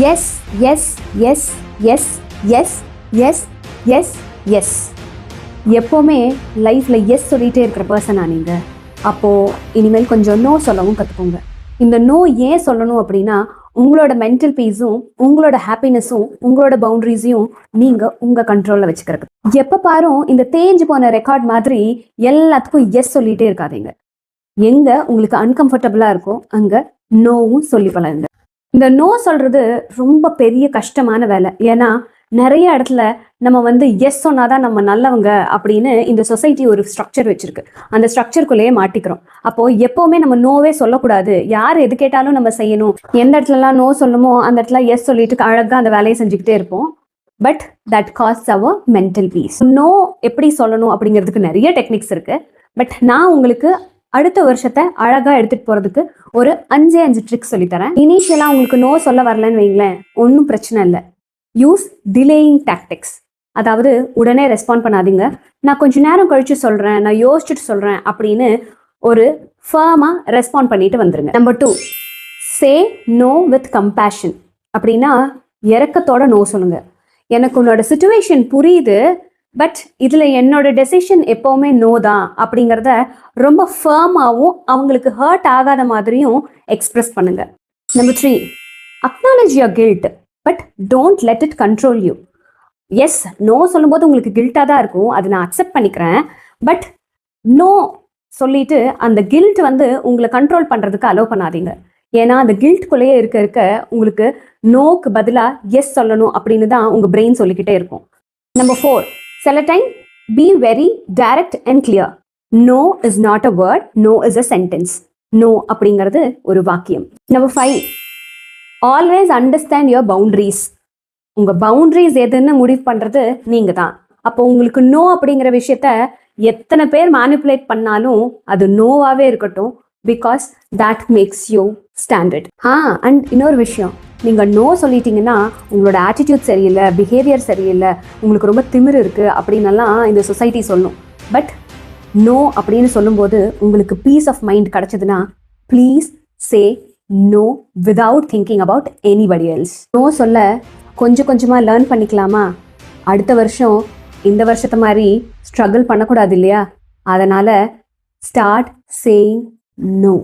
S yes yes yes yes yes yes yes எப்போவுமே லைஃப்பில் S சொல்லிகிட்டே இருக்கிற பர்சனா நீங்கள். அப்போது இனிமேல் கொஞ்சம் நோ சொல்லவும் கற்றுக்கோங்க. இந்த நோ ஏன் சொல்லணும் அப்படின்னா, உங்களோட மென்டல் பீஸும் உங்களோட ஹாப்பினஸும் உங்களோட பவுண்டரிஸையும் நீங்கள் உங்கள் கண்ட்ரோலில் வச்சுக்கிறது. எப்போ பாரும் இந்த தேஞ்சு போன ரெக்கார்ட் மாதிரி எல்லாத்துக்கும் எஸ் சொல்லிகிட்டே இருக்காதீங்க. எங்கே உங்களுக்கு அன்கம்ஃபர்டபுளாக இருக்கோ அங்கே நோவும் சொல்லி பழகுங்க. இந்த நோ சொல்கிறது ரொம்ப பெரிய கஷ்டமான வேலை. ஏன்னா நிறைய இடத்துல நம்ம எஸ் சொன்னாதான் நம்ம நல்லவங்க அப்படின்னு இந்த சொசைட்டி ஒரு ஸ்ட்ரக்சர் வச்சிருக்கு. அந்த ஸ்ட்ரக்சருக்குள்ளேயே மாட்டிக்கிறோம். அப்போ எப்பவுமே நம்ம நோவே சொல்லக்கூடாது. யார் எது கேட்டாலும் நம்ம செய்யணும். எந்த இடத்துலலாம் நோ சொல்லணுமோ அந்த இடத்துல எஸ் சொல்லிட்டு அழகா அந்த வேலையை செஞ்சுக்கிட்டே இருப்போம். But that costs our mental peace. No எப்படி சொல்லணும் அப்படிங்கிறதுக்கு நிறைய டெக்னிக்ஸ் இருக்கு. பட் நான் உங்களுக்கு அடுத்த வருஷத்தை அழகா எடுத்துட்டு போறதுக்கு ஒரு 5 ட்ரிக்ஸ் சொல்லித்தரேன். இனிஷியலா உங்களுக்கு நோ சொல்ல வரலன்னு வைங்களேன், ஒன்றும் பிரச்சனை இல்லை. Use delaying tactics. அதாவது உடனே ரெஸ்பாண்ட் பண்ணாதீங்க. நான் கொஞ்ச நேரம் கழிச்சு சொல்கிறேன், நான் யோசிச்சுட்டு சொல்கிறேன் அப்படின்னு ஒரு ஃபர்மாக ரெஸ்பாண்ட் பண்ணிட்டு வந்துருங்க. Number 2, say no with compassion. அப்படின்னா இறக்கத்தோட நோ சொல்லுங்க. எனக்கு உன்னோட சிச்சுவேஷன் புரியுது, பட் இதில் என்னோட டெசிஷன் எப்போவுமே நோ தான் அப்படிங்கிறத ரொம்ப ஃபர்மாகவும் அவங்களுக்கு ஹர்ட் ஆகாத மாதிரியும் எக்ஸ்பிரஸ் பண்ணுங்க. Number 3, acknowledge your guilt but don't let it control you. Yes no சொல்லும்போது உங்களுக்கு கில்ட்டாக தான் இருக்கும், அது நான் அக்செப்ட் பண்ணிக்கிறேன். பட் நோ சொல்லிட்டு அந்த கில்ட் உங்களை கண்ட்ரோல் பண்ணுறதுக்கு அலோவ் பண்ணாதீங்க. ஏன்னா அந்த கில்ட்குள்ளேயே இருக்க இருக்க உங்களுக்கு நோக்கு பதிலாக எஸ் சொல்லணும் அப்படின்னு தான் உங்கள் பிரெயின் சொல்லிக்கிட்டே இருக்கும். நம்பர் 4, சில time be very direct and clear. No is not a word, no is a sentence. No அப்படிங்கிறது ஒரு வாக்கியம். Number 5, always understand your boundaries. உங்கள் பவுண்டரிஸ் எதுன்னு முடிவு பண்ணுறது நீங்கள் தான். அப்போ உங்களுக்கு நோ அப்படிங்கிற விஷயத்த எத்தனை பேர் மேனிப்புலேட் பண்ணாலும் அது நோவாகவே இருக்கட்டும். Because that makes you standard. And இன்னொரு விஷயம், நீங்கள் நோ சொல்லிட்டீங்கன்னா உங்களோட ஆட்டிடியூட் சரியில்லை, பிஹேவியர் சரியில்லை, உங்களுக்கு ரொம்ப திமிரு இருக்குது அப்படின்னெல்லாம் இந்த சொசைட்டி சொல்லும். பட் நோ அப்படின்னு சொல்லும்போது உங்களுக்கு பீஸ் ஆஃப் மைண்ட் கிடச்சதுன்னா please say no without thinking about anybody else. No சொல்ல கொஞ்சம் கொஞ்சமாக லேர்ன் பண்ணிக்கலாமா? அடுத்த வருஷம் இந்த வருஷத்தை மாதிரி ஸ்ட்ரகிள் பண்ணக்கூடாது இல்லையா? அதனால் ஸ்டார்ட் சேயிங் நோ.